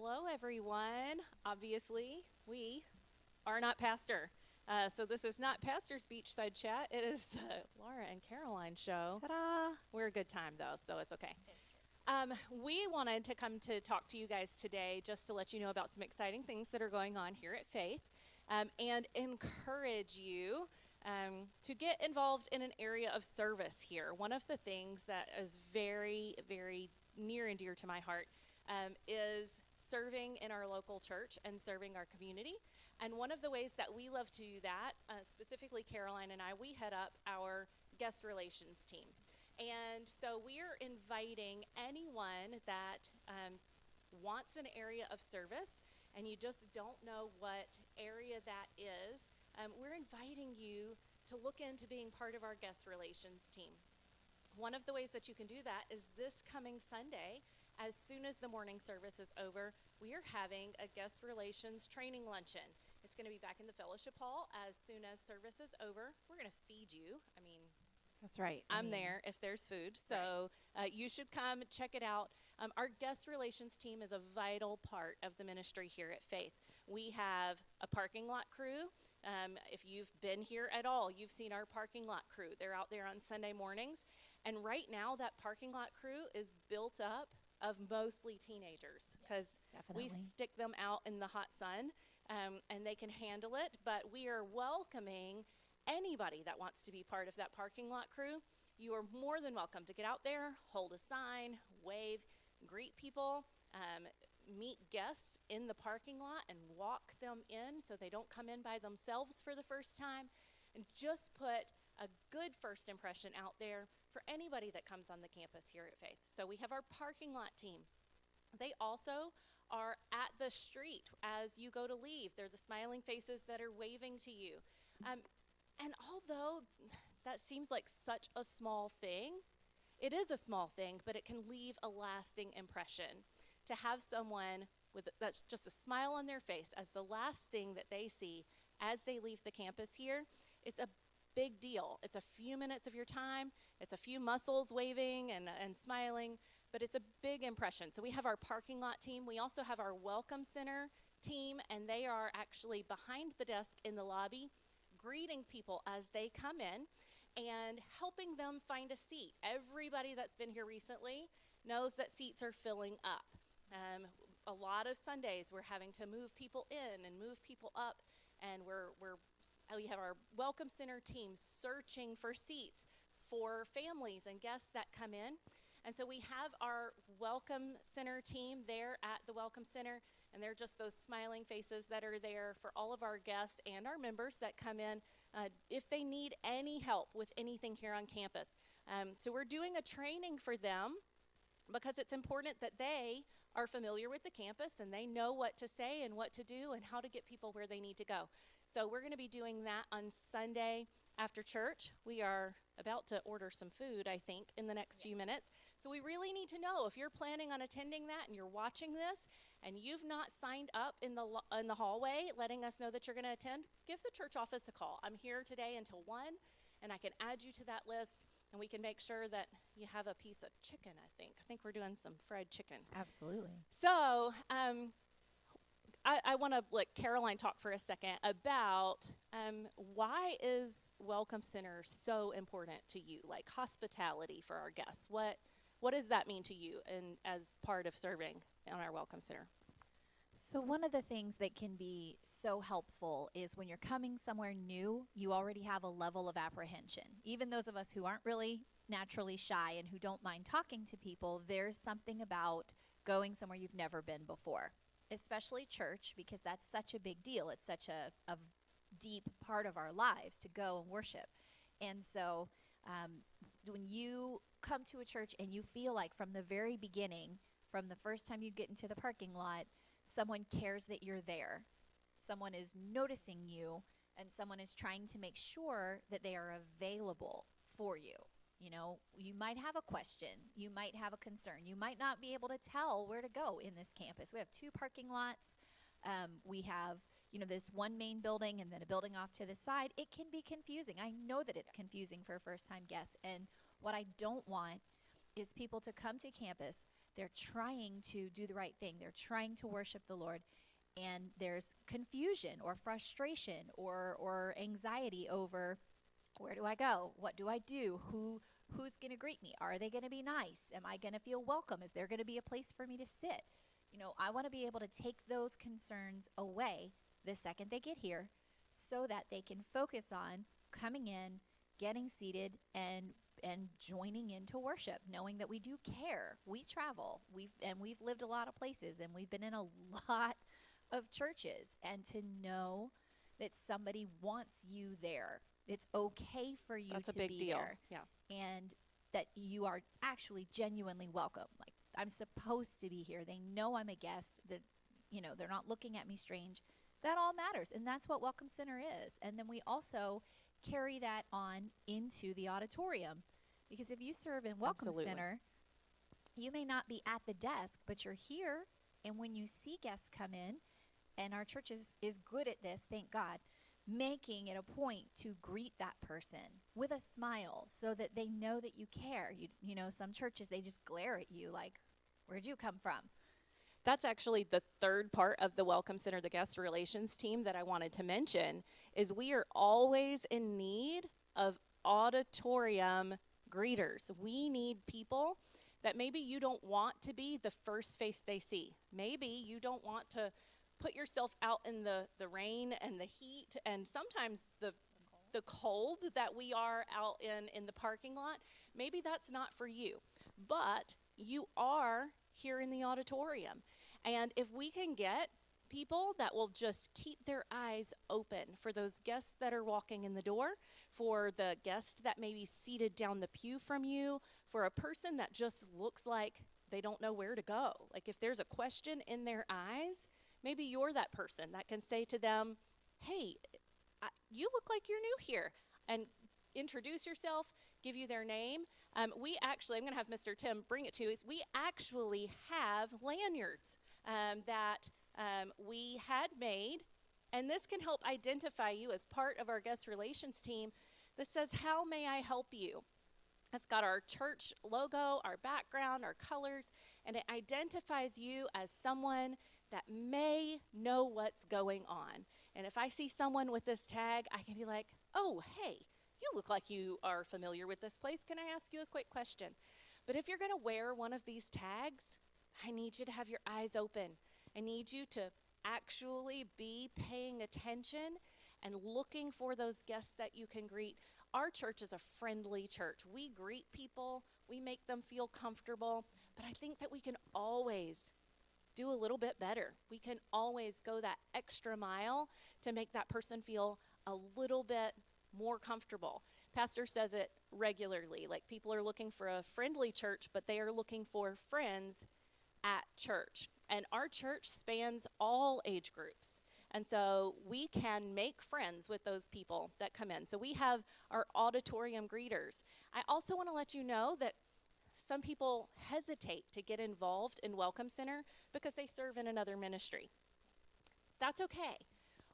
Hello, everyone. Obviously, we are not pastor. So this is not Pastor's Beachside Chat. It is the Lara and Caroline show. Ta-da! We're a good time, though, so it's okay. We wanted to come to talk to you guys today just to let you know about some exciting things that are going on here at Faith and encourage you to get involved in an area of service here. One of the things that is very, very near and dear to my heart is serving in our local church and serving our community. And one of the ways that we love to do that, specifically Caroline and I, we head up our guest relations team. And so we are inviting anyone that wants an area of service and you just don't know what area that is, we're inviting you to look into being part of our guest relations team. One of the ways that you can do that is this coming Sunday. As soon as the morning service is over, we are having a guest relations training luncheon. It's going to be back in the fellowship hall as soon as service is over. We're going to feed you. I mean, That's right. I'm there if there's food. So you should come check it out. Our guest relations team is a vital part of the ministry here at Faith. We have a parking lot crew. If you've been here at all, you've seen our parking lot crew. They're out there on Sunday mornings. And right now, that parking lot crew is built up of mostly teenagers because we stick them out in the hot sun and they can handle it. But we are welcoming anybody that wants to be part of that parking lot crew. You are more than welcome to get out there, hold a sign, wave, greet people, meet guests in the parking lot and walk them in so they don't come in by themselves for the first time, and just put a good first impression out there for anybody that comes on the campus here at Faith. So we have our parking lot team. They also are at the street as you go to leave. They're the smiling faces that are waving to you. And although that seems like such a small thing, it is a small thing, but it can leave a lasting impression. To have someone that's just a smile on their face as the last thing that they see as they leave the campus here, it's a big deal. It's a few minutes of your time. It's a few muscles waving and smiling, but it's a big impression. So we have our parking lot team. We also have our welcome center team, and they are actually behind the desk in the lobby, greeting people as they come in and helping them find a seat. Everybody that's been here recently knows that seats are filling up. A lot of Sundays we're having to move people in and move people up, and we have our welcome center team searching for seats for families and guests that come in. And so we have our welcome center team there at the welcome center, and they're just those smiling faces that are there for all of our guests and our members that come in if they need any help with anything here on campus. So we're doing a training for them because it's important that they are familiar with the campus and they know what to say and what to do and how to get people where they need to go. So we're going to be doing that on Sunday after church. We are about to order some food, I think, in the next few minutes. So we really need to know if you're planning on attending that and you're watching this and you've not signed up in the hallway letting us know that you're going to attend, give the church office a call. I'm here today until 1, and I can add you to that list, and we can make sure that you have a piece of chicken, I think. I think we're doing some fried chicken. Absolutely. So I want to let Caroline talk for a second about why is Welcome Center so important to you, like hospitality for our guests. What does that mean to you and as part of serving on our Welcome Center? So one of the things that can be so helpful is when you're coming somewhere new, you already have a level of apprehension. Even those of us who aren't really naturally shy and who don't mind talking to people, there's something about going somewhere you've never been before, especially church, because that's such a big deal. It's such a deep part of our lives to go and worship. And so when you come to a church and you feel like from the very beginning, from the first time you get into the parking lot, someone cares that you're there. Someone is noticing you, and someone is trying to make sure that they are available for you. You know, you might have a question. You might have a concern. You might not be able to tell where to go in this campus. We have 2 parking lots. We have, this one main building and then a building off to the side. It can be confusing. I know that it's confusing for first-time guests. And what I don't want is people to come to campus They're trying to do the right thing. They're trying to worship the Lord. And there's confusion or frustration or anxiety over, where do I go? What do I do? Who's going to greet me? Are they going to be nice? Am I going to feel welcome? Is there going to be a place for me to sit? I want to be able to take those concerns away the second they get here so that they can focus on coming in, getting seated, and joining into worship, knowing that we do care. We travel. We've lived a lot of places, and we've been in a lot of churches, and to know that somebody wants you there. It's okay for you That's to a big be deal. there. Yeah. And that you are actually genuinely welcome. Like, I'm supposed to be here. They know I'm a guest, that they're not looking at me strange. That all matters, and that's what Welcome Center is. And then we also carry that on into the auditorium, because if you serve in Welcome Absolutely. Center, you may not be at the desk, but you're here, and when you see guests come in, and our church is good at this, thank God, making it a point to greet that person with a smile so that they know that you care. Some churches, they just glare at you like, where'd you come from? That's actually the third part of the Welcome Center, the guest relations team, that I wanted to mention, is we are always in need of auditorium greeters. We need people that maybe you don't want to be the first face they see. Maybe you don't want to put yourself out in the rain and the heat and sometimes the cold that we are out in the parking lot. Maybe that's not for you, but you are here in the auditorium. And if we can get people that will just keep their eyes open for those guests that are walking in the door, for the guest that may be seated down the pew from you, for a person that just looks like they don't know where to go. Like if there's a question in their eyes, maybe you're that person that can say to them, hey, you look like you're new here, and introduce yourself, give you their name. We actually, I'm going to have Mr. Tim bring it to us. We actually have lanyards that we had made, and this can help identify you as part of our guest relations team that says, how may I help you? It's got our church logo, our background, our colors, and it identifies you as someone that may know what's going on. And if I see someone with this tag, I can be like, oh, hey, you look like you are familiar with this place. Can I ask you a quick question? But if you're going to wear one of these tags, I need you to have your eyes open. I need you to actually be paying attention and looking for those guests that you can greet. Our church is a friendly church. We greet people. We make them feel comfortable. But I think that we can always do a little bit better. We can always go that extra mile to make that person feel a little bit more comfortable. Pastor says it regularly, like people are looking for a friendly church, but they are looking for friends at church. And our church spans all age groups. And so we can make friends with those people that come in. So we have our auditorium greeters. I also want to let you know that some people hesitate to get involved in Welcome Center because they serve in another ministry. That's okay.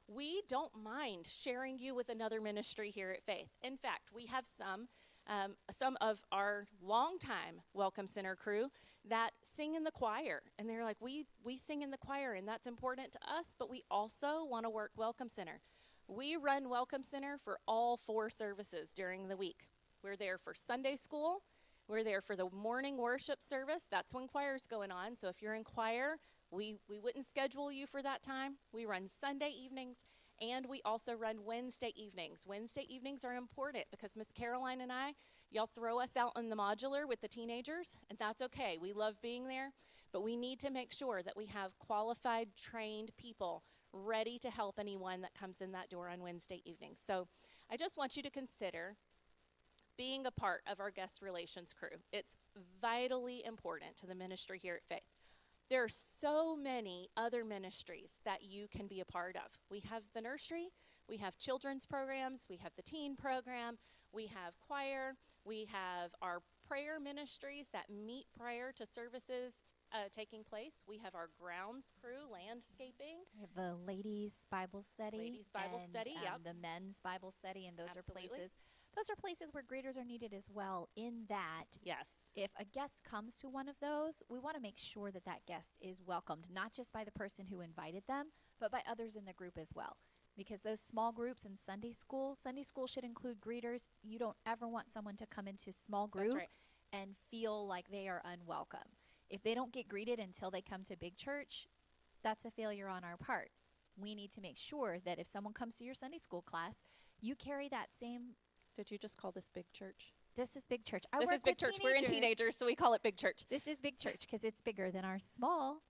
We don't mind sharing you with another ministry here at Faith. In fact, we have some of our longtime Welcome Center crew that sing in the choir. And they're like, we sing in the choir, and that's important to us, but we also want to work Welcome Center. We run Welcome Center for all 4 services during the week. We're there for Sunday school. We're there for the morning worship service. That's when choir's going on. So if you're in choir, we wouldn't schedule you for that time. We run Sunday evenings, and we also run Wednesday evenings. Wednesday evenings are important because Miss Caroline and I, y'all throw us out in the modular with the teenagers, and that's okay. We love being there, but we need to make sure that we have qualified, trained people ready to help anyone that comes in that door on Wednesday evenings. So I just want you to consider being a part of our guest relations crew. It's vitally important to the ministry here at Faith. There are so many other ministries that you can be a part of. We have the nursery, we have children's programs, we have the teen program, we have choir, we have our prayer ministries that meet prior to services taking place. We have our grounds crew, landscaping. We have the ladies' Bible study. Ladies' Bible study, yep. The men's Bible study, and those Absolutely. are places. those are places where greeters are needed as well, in that Yes. if a guest comes to one of those, we want to make sure that that guest is welcomed, not just by the person who invited them, but by others in the group as well. Because those small groups in Sunday school should include greeters. You don't ever want someone to come into small group That's right. and feel like they are unwelcome. If they don't get greeted until they come to big church, that's a failure on our part. We need to make sure that if someone comes to your Sunday school class, you carry that same. Did you just call this big church? This is big church. This is big church. We're in teenagers, so we call it big church. This is big church because it's bigger than our small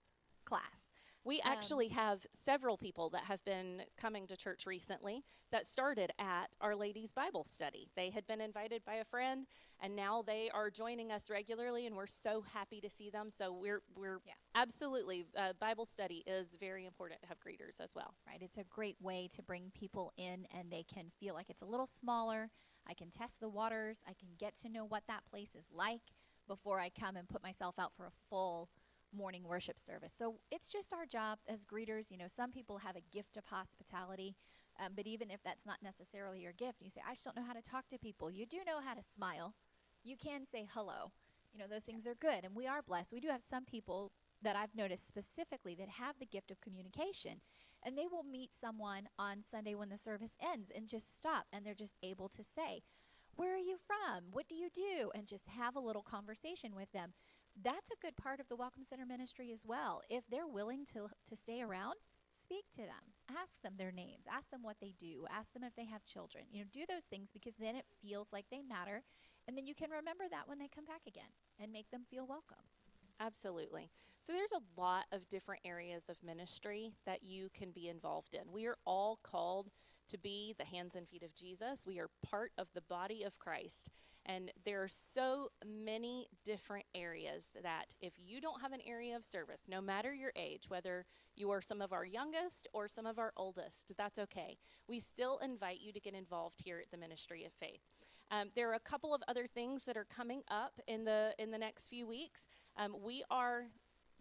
class. We actually have several people that have been coming to church recently that started at Our Lady's Bible study. They had been invited by a friend, and now they are joining us regularly, and we're so happy to see them. So we're absolutely, Bible study is very important to have greeters as well. Right. It's a great way to bring people in, and they can feel like it's a little smaller. I can test the waters. I can get to know what that place is like before I come and put myself out for a full morning worship service. So it's just our job as greeters. You know, some people have a gift of hospitality, but even if that's not necessarily your gift, you say, I just don't know how to talk to people. You do know how to smile. You can say hello. You know, those things are good, and we are blessed. We do have some people that I've noticed specifically that have the gift of communication, and they will meet someone on Sunday when the service ends and just stop, and they're just able to say, where are you from? What do you do? And just have a little conversation with them. That's a good part of the Welcome Center ministry as well. If they're willing to stay around, speak to them. Ask them their names. Ask them what they do. Ask them if they have children. You know, do those things because then it feels like they matter. And then you can remember that when they come back again and make them feel welcome. Absolutely. So there's a lot of different areas of ministry that you can be involved in. We are all called to be the hands and feet of Jesus. We are part of the body of Christ. And there are so many different areas that if you don't have an area of service, no matter your age, whether you are some of our youngest or some of our oldest, that's okay. We still invite you to get involved here at the Ministry of Faith. There are a couple of other things that are coming up in the next few weeks.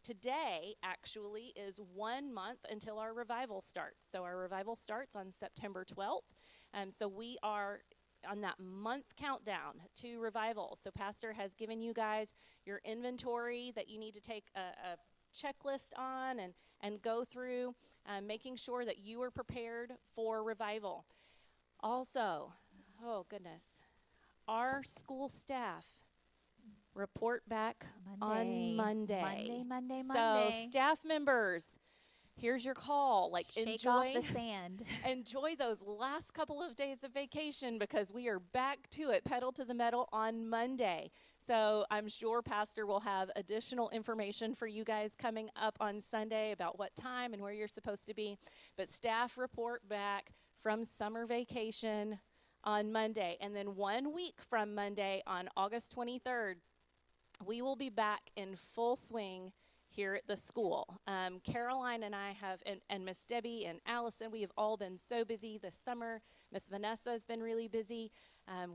Today actually is 1 month until our revival starts. So our revival starts on September 12th. So we are on that month countdown to revival. So Pastor has given you guys your inventory that you need to take a checklist on and go through, making sure that you are prepared for revival. Also, oh goodness, our school staff report back on Monday. So staff members, here's your call. Like, shake off the sand. Enjoy those last couple of days of vacation because we are back to it, pedal to the metal on Monday. So I'm sure Pastor will have additional information for you guys coming up on Sunday about what time and where you're supposed to be. But staff report back from summer vacation on Monday. And then 1 week from Monday on August 23rd, we will be back in full swing here at the school. Caroline and I have, and Miss Debbie and Allison, we have all been so busy this summer. Miss Vanessa has been really busy.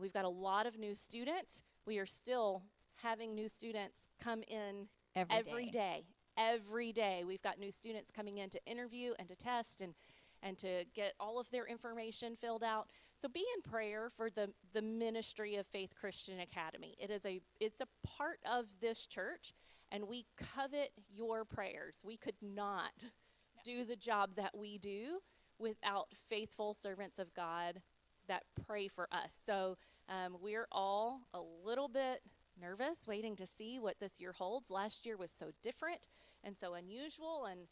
We've got a lot of new students. We are still having new students come in every day. Every day. We've got new students coming in to interview and to test and to get all of their information filled out. So be in prayer for the Ministry of Faith Christian Academy. It's a part of this church, and we covet your prayers. We could not do the job that we do without faithful servants of God that pray for us. So we're all a little bit nervous, waiting to see what this year holds. Last year was so different and so unusual, and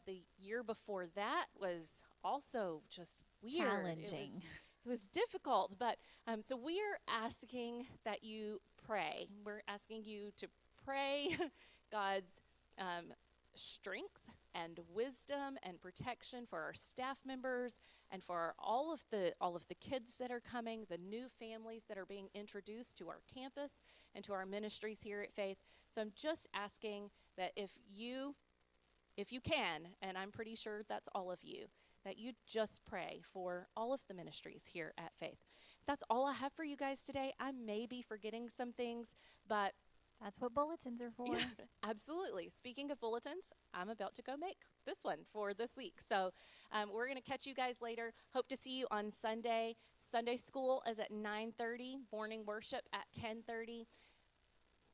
the year before that was also just weird. Challenging. It was difficult, but so we are asking that you pray. We're asking you to pray God's strength and wisdom and protection for our staff members and for all of the kids that are coming, the new families that are being introduced to our campus and to our ministries here at Faith. So I'm just asking that if you can, and I'm pretty sure that's all of you, that you just pray for all of the ministries here at Faith. That's all I have for you guys today. I may be forgetting some things, but that's what bulletins are for. Yeah, absolutely. Speaking of bulletins, I'm about to go make this one for this week. So we're going to catch you guys later. Hope to see you on Sunday. Sunday school is at 9:30, morning worship at 10:30.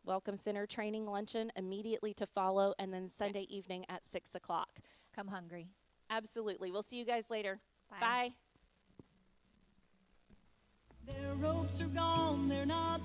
Welcome Center training luncheon immediately to follow, and then Sunday evening at 6 o'clock. Come hungry. Absolutely. We'll see you guys later. Bye. Bye. Their ropes are gone, they're not